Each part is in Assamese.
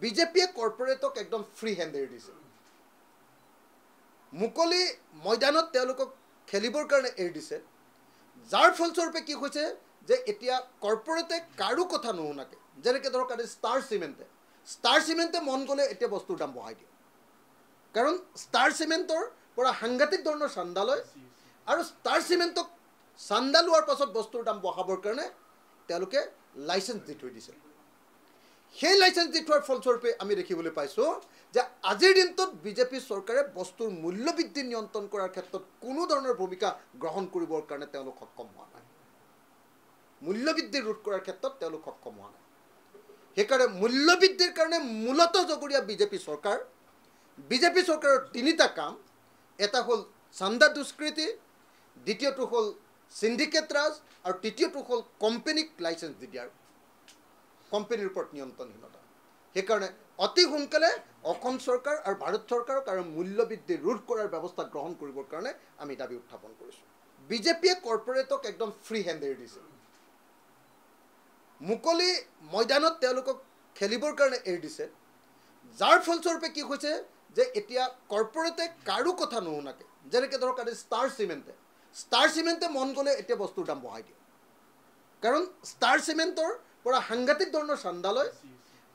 বিজেপিয়ে কৰ্পৰেটক একদম ফ্ৰী হেণ্ড এৰি দিছে মুকলি ময়দানত তেওঁলোকক খেলিবৰ কাৰণে এৰি দিছে যাৰ ফলস্বৰূপে কি হৈছে যে এতিয়া কৰ্পৰেটে কাৰো কথা নুশুনাকে যেনেকৈ ধৰক আজি ষ্টাৰ চিমেণ্টে মন গ'লে এতিয়া বস্তুৰ দাম বঢ়াই দিয়ে কাৰণ ষ্টাৰ চিমেণ্টৰ পৰা সাংঘাতিক ধৰণৰ চান্দা লয় আৰু ষ্টাৰ চিমেণ্টক চান্দা লোৱাৰ পাছত বস্তুৰ দাম বঢ়াবৰ কাৰণে তেওঁলোকে লাইচেঞ্চ দি থৈ দিছে সেই লাইচেঞ্চ দি থোৱাৰ ফলস্বৰূপে আমি দেখিবলৈ পাইছোঁ যে আজিৰ দিনটোত বিজেপি চৰকাৰে বস্তুৰ মূল্য বৃদ্ধি নিয়ন্ত্ৰণ কৰাৰ ক্ষেত্ৰত কোনো ধৰণৰ ভূমিকা গ্ৰহণ কৰিবৰ কাৰণে তেওঁলোক সক্ষম হোৱা নাই মূল্য বৃদ্ধি ৰোধ কৰাৰ ক্ষেত্ৰত তেওঁলোক সক্ষম হোৱা নাই সেইকাৰণে মূল্য বৃদ্ধিৰ কাৰণে মূলত জগৰীয়া বিজেপি চৰকাৰৰ তিনিটা কাম এটা হ'ল চান্দা দুষ্কৃতি দ্বিতীয়টো হ'ল সিন্ডিকেট ৰাজ আৰু তৃতীয়টো হ'ল কোম্পানীক লাইচেঞ্চ দি দিয়াৰ কোম্পানীৰ ওপৰত নিয়ন্ত্ৰণহীনতা সেইকাৰণে অতি সোনকালে অসম চৰকাৰ আৰু ভাৰত চৰকাৰক আৰু মূল্য বৃদ্ধি ৰোধ কৰাৰ ব্যৱস্থা গ্ৰহণ কৰিবৰ কাৰণে আমি দাবী উত্থাপন কৰিছোঁ বিজেপিয়ে কৰ্পৰেটক একদম ফ্ৰী হেণ্ড এৰি দিছে মুকলি ময়দানত তেওঁলোকক খেলিবৰ কাৰণে এৰি দিছে যাৰ ফলস্বৰূপে কি হৈছে যে এতিয়া কৰ্পৰেটে কাৰো কথা নুশুনাকে যেনেকৈ ধৰক আজি ষ্টাৰ চিমেণ্টে মন গ'লে এতিয়া বস্তুৰ দাম বঢ়াই দিয়ে কাৰণ ষ্টাৰ চিমেণ্টৰ পৰা সাংঘাতিক ধৰণৰ চান্দা লয়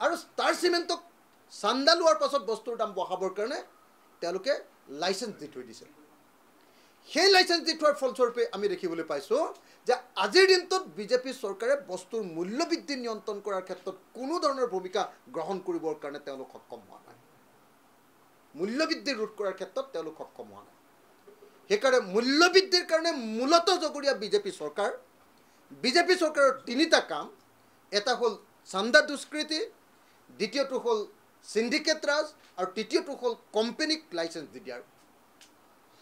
আৰু ষ্টাৰ চিমেণ্টক চান্দা লোৱাৰ পাছত বস্তুৰ দাম বঢ়াবৰ কাৰণে তেওঁলোকে লাইচেঞ্চ দি থৈ দিছে সেই লাইচেঞ্চ দি থোৱাৰ ফলস্বৰূপে আমি দেখিবলৈ পাইছোঁ যে আজিৰ দিনটোত বিজেপি চৰকাৰে বস্তুৰ মূল্য বৃদ্ধি নিয়ন্ত্ৰণ কৰাৰ ক্ষেত্ৰত কোনো ধৰণৰ ভূমিকা গ্ৰহণ কৰিবৰ কাৰণে তেওঁলোক সক্ষম হোৱা নাই মূল্য বৃদ্ধি ৰোধ কৰাৰ ক্ষেত্ৰত তেওঁলোক সক্ষম হোৱা নাই সেইকাৰণে মূল্য বৃদ্ধিৰ কাৰণে মূলত জগৰীয়া বিজেপি চৰকাৰৰ তিনিটা কাম এটা হ'ল চান্দা দুষ্কৃতি দ্বিতীয়টো হ'ল সিন্ডিকেট ৰাজ আৰু তৃতীয়টো হ'ল কোম্পানীক লাইচেঞ্চ দি দিয়াৰ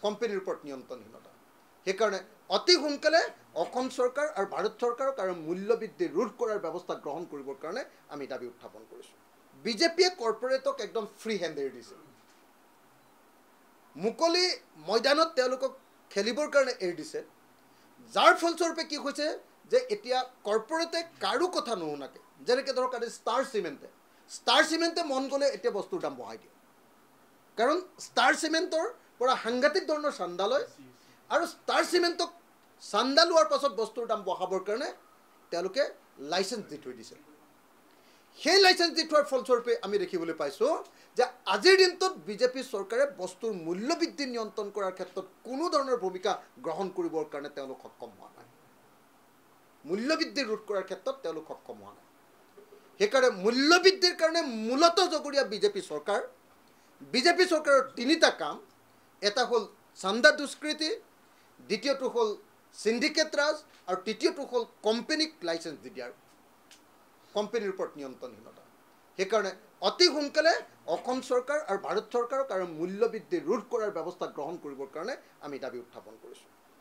কোম্পানীৰ ওপৰত নিয়ন্ত্ৰণহীনতা সেইকাৰণে অতি সোনকালে অসম চৰকাৰ আৰু ভাৰত চৰকাৰক আৰু মূল্য বৃদ্ধি ৰোধ কৰাৰ ব্যৱস্থা গ্ৰহণ কৰিবৰ কাৰণে আমি দাবী উত্থাপন কৰিছোঁ বিজেপিয়ে কৰ্পৰেটক একদম ফ্ৰী হেণ্ড এৰি দিছে মুকলি ময়দানত তেওঁলোকক খেলিবৰ কাৰণে এৰি দিছে যাৰ ফলস্বৰূপে কি হৈছে যে এতিয়া কৰ্পৰেটে কাৰো কথা নুশুনাকে যেনেকৈ ধৰক আজি ষ্টাৰ চিমেণ্টে মন গ'লে এতিয়া বস্তুৰ দাম বঢ়াই দিয়ে কাৰণ ষ্টাৰ চিমেণ্টৰ পৰা সাংঘাতিক ধৰণৰ চান্দা লয় আৰু ষ্টাৰ চিমেণ্টক চান্দা লোৱাৰ পাছত বস্তুৰ দাম বঢ়াবৰ কাৰণে তেওঁলোকে লাইচেঞ্চ দি থৈ দিছে সেই লাইচেঞ্চ দি থোৱাৰ ফলস্বৰূপে আমি দেখিবলৈ পাইছোঁ যে আজিৰ দিনটোত বিজেপি চৰকাৰে বস্তুৰ মূল্য বৃদ্ধি নিয়ন্ত্ৰণ কৰাৰ ক্ষেত্ৰত কোনো ধৰণৰ ভূমিকা গ্ৰহণ কৰিবৰ কাৰণে তেওঁলোক সক্ষম হোৱা নাই মূল্য বৃদ্ধি ৰোধ কৰাৰ ক্ষেত্ৰত তেওঁলোক সক্ষম হোৱা নাই সেইকাৰণে মূল্য বৃদ্ধিৰ কাৰণে মূলত জগৰীয়া বিজেপি চৰকাৰৰ তিনিটা কাম এটা হ'ল চান্দা দুষ্কৃতি দ্বিতীয়টো হ'ল সিন্ডিকেট ৰাজ আৰু তৃতীয়টো হ'ল কোম্পানীক লাইচেঞ্চ দি দিয়াৰ কোম্পানীৰ ওপৰত নিয়ন্ত্ৰণহীনতা সেইকাৰণে অতি সোনকালে অসম চৰকাৰ আৰু ভাৰত চৰকাৰক আৰু মূল্য বৃদ্ধি ৰোধ কৰাৰ ব্যৱস্থা গ্ৰহণ কৰিবৰ কাৰণে আমি দাবী উত্থাপন কৰিছোঁ